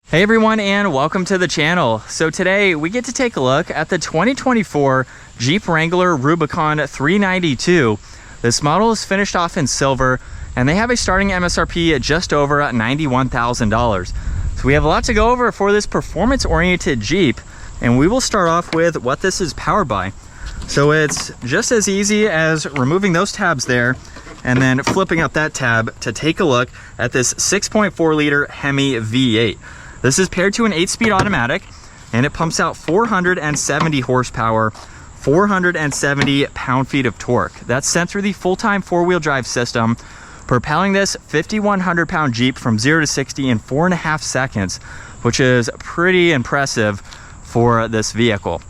Hey everyone, and welcome to the channel. So today we get to take a look at the 2024 Jeep Wrangler Rubicon 392. This model is finished off in silver and they have a starting MSRP at just over $91,000. So we have a lot to go over for this performance-oriented Jeep, and we will start off with what this is powered by. So it's just as easy as removing those tabs there and then flipping up that tab to take a look at this 6.4 liter Hemi V8. This is paired to an 8-speed automatic, and it pumps out 470 horsepower, 470 pound-feet of torque. That's sent through the full-time four-wheel drive system, propelling this 5,100-pound Jeep from 0 to 60 in 4.5 seconds, which is pretty impressive for this vehicle.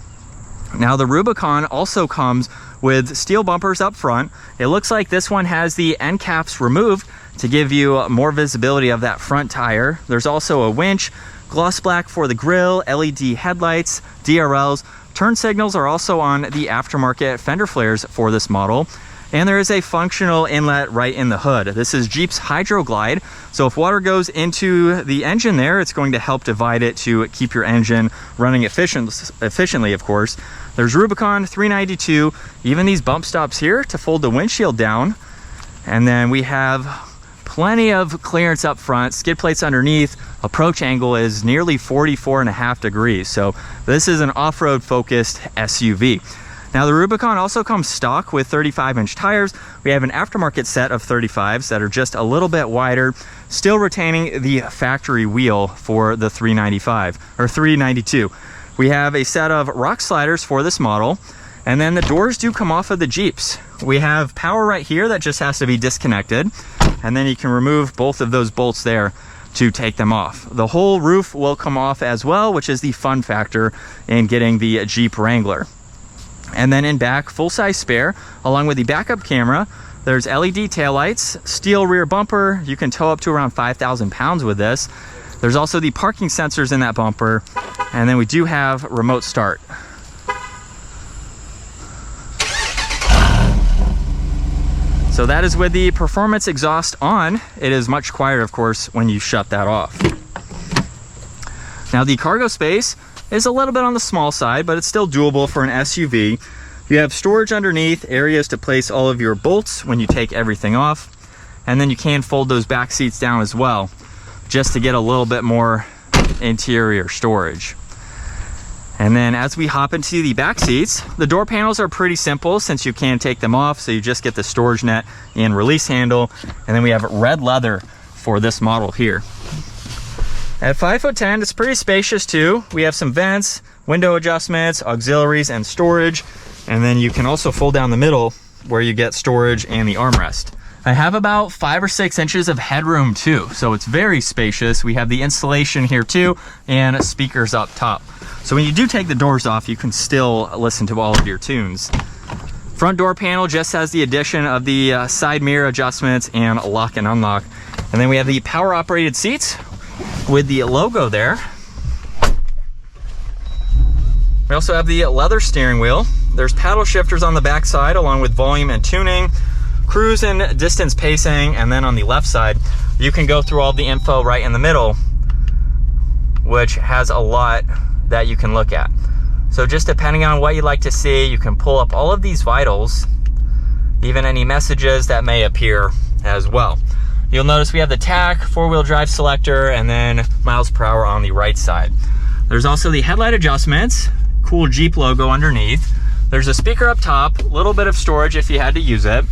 Now, the Rubicon also comes with steel bumpers up front. It looks like this one has the end caps removed to give you more visibility of that front tire. There's also a winch, gloss black for the grille, LED headlights, DRLs. Turn signals are also on the aftermarket fender flares for this model. And there is a functional inlet right in the hood. This is Jeep's Hydro Glide. So if water goes into the engine there, it's going to help divide it to keep your engine running efficiently, of course. There's Rubicon 392, even these bump stops here to fold the windshield down. And then we have plenty of clearance up front, skid plates underneath. Approach angle is nearly 44.5 degrees. So this is an off-road focused SUV. Now, the Rubicon also comes stock with 35-inch tires. We have an aftermarket set of 35s that are just a little bit wider, still retaining the factory wheel for the 395 or 392. We have a set of rock sliders for this model, and then the doors do come off of the Jeeps. We have power right here that just has to be disconnected, and then you can remove both of those bolts there to take them off. The whole roof will come off as well, which is the fun factor in getting the Jeep Wrangler. And then in back, full-size spare, along with the backup camera. There's LED taillights, steel rear bumper. You can tow up to around 5,000 pounds with this. There's also the parking sensors in that bumper. And then we do have remote start. So that is with the performance exhaust on. It is much quieter, of course, when you shut that off. Now, the cargo space is a little bit on the small side, but it's still doable for an SUV. You have storage underneath, areas to place all of your bolts when you take everything off. And then you can fold those back seats down as well, just to get a little bit more interior storage. And then as we hop into the back seats, the door panels are pretty simple since you can take them off. So you just get the storage net and release handle. And then we have red leather for this model here. At 5'10", it's pretty spacious too. We have some vents, window adjustments, auxiliaries, and storage. And then you can also fold down the middle where you get storage and the armrest. I have about 5 or 6 inches of headroom too, so it's very spacious. We have the installation here too, and speakers up top. So when you do take the doors off, you can still listen to all of your tunes. Front door panel just has the addition of the side mirror adjustments and lock and unlock. And then we have the power operated seats with the logo there. We also have the leather steering wheel. There's paddle shifters on the back side along with volume and tuning, cruise and distance pacing, and then on the left side you can go through all the info right in the middle, which has a lot that you can look at. So just depending on what you'd like to see, you can pull up all of these vitals, even any messages that may appear as well. You'll notice we have the tach, four-wheel drive selector, and then miles per hour on the right side. There's also the headlight adjustments, cool Jeep logo underneath. There's a speaker up top, a little bit of storage if you had to use it,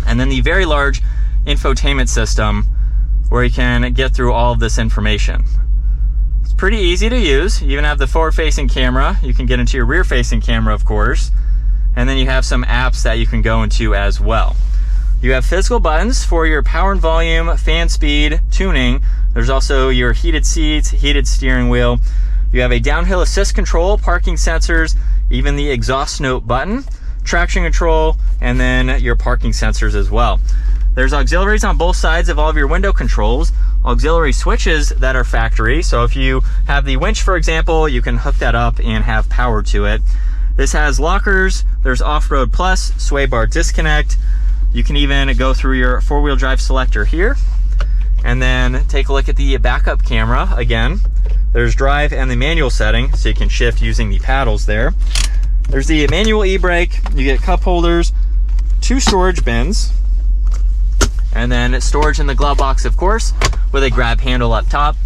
and then the very large infotainment system where you can get through all of this information. It's pretty easy to use. You even have the forward-facing camera. You can get into your rear-facing camera, of course, and then you have some apps that you can go into as well. You have physical buttons for your power and volume, fan speed, tuning. There's also your heated seats, heated steering wheel. You have a downhill assist control, parking sensors, even the exhaust note button, traction control, and then your parking sensors as well. There's auxiliaries on both sides of all of your window controls, auxiliary switches that are factory. So if you have the winch, for example, you can hook that up and have power to it. This has lockers. There's Off-Road Plus, sway bar disconnect. You can even go through your four-wheel drive selector here. And then take a look at the backup camera again. There's drive and the manual setting, so you can shift using the paddles there. There's the manual e-brake. You get cup holders, 2 storage bins, and then storage in the glove box, of course, with a grab handle up top.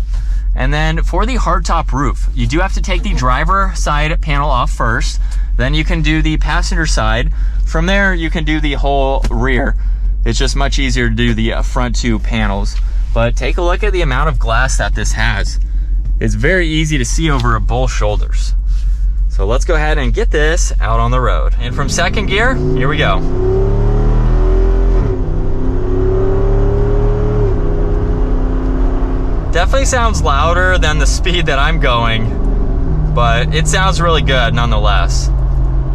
And then for the hardtop roof, you do have to take the driver side panel off first. Then you can do the passenger side. From there, you can do the whole rear. It's just much easier to do the front 2 panels. But take a look at the amount of glass that this has. It's very easy to see over both shoulders. So let's go ahead and get this out on the road. And from second gear, here we go. Definitely sounds louder than the speed that I'm going, but it sounds really good nonetheless.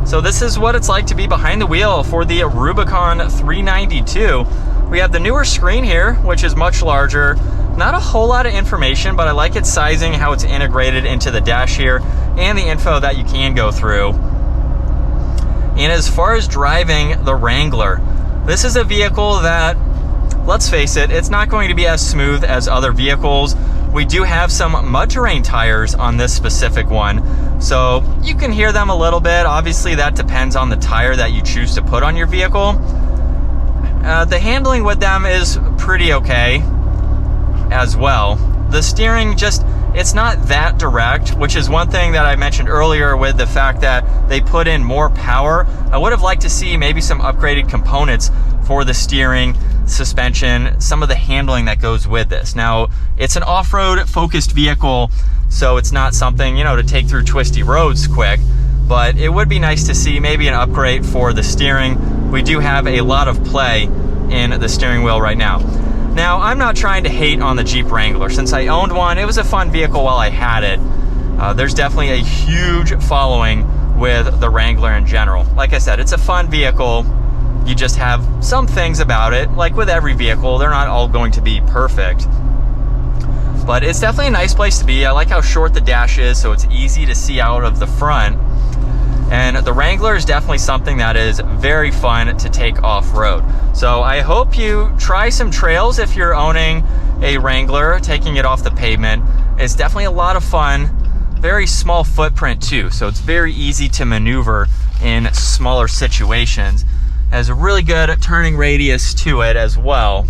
So this is what it's like to be behind the wheel for the Rubicon 392. We have the newer screen here, which is much larger. Not a whole lot of information, but I like its sizing, how it's integrated into the dash here, and the info that you can go through. And as far as driving the Wrangler, this is a vehicle that, let's face it, it's not going to be as smooth as other vehicles. We do have some mud terrain tires on this specific one, so you can hear them a little bit. Obviously, that depends on the tire that you choose to put on your vehicle. The handling with them is pretty okay as well. The steering it's not that direct, which is one thing that I mentioned earlier with the fact that they put in more power. I would have liked to see maybe some upgraded components for the steering, suspension, some of the handling that goes with this. Now, it's an off-road focused vehicle, so it's not something, to take through twisty roads quick, but it would be nice to see maybe an upgrade for the steering. We do have a lot of play in the steering wheel right now. Now, I'm not trying to hate on the Jeep Wrangler. Since I owned one, it was a fun vehicle while I had it. There's definitely a huge following with the Wrangler in general. Like I said, it's a fun vehicle. You just have some things about it, like with every vehicle, they're not all going to be perfect. But it's definitely a nice place to be. I like how short the dash is, so it's easy to see out of the front. And the Wrangler is definitely something that is very fun to take off-road. So I hope you try some trails if you're owning a Wrangler, taking it off the pavement. It's definitely a lot of fun. Very small footprint too, so it's very easy to maneuver in smaller situations. Has a really good turning radius to it as well.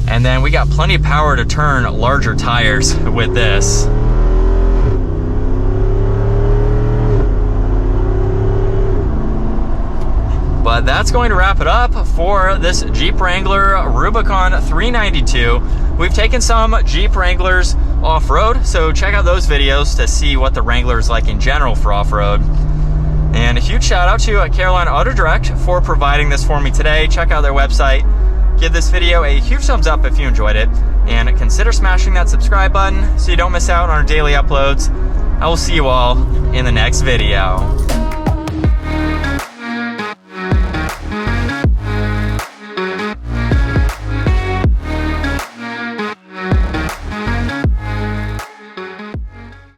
And then we got plenty of power to turn larger tires with this. But that's going to wrap it up for this Jeep Wrangler Rubicon 392. We've taken some Jeep Wranglers off-road, so check out those videos to see what the Wrangler is like in general for off-road. And a huge shout out to Carolina Auto Direct for providing this for me today. Check out their website. Give this video a huge thumbs up if you enjoyed it, and consider smashing that subscribe button so you don't miss out on our daily uploads. I will see you all in the next video.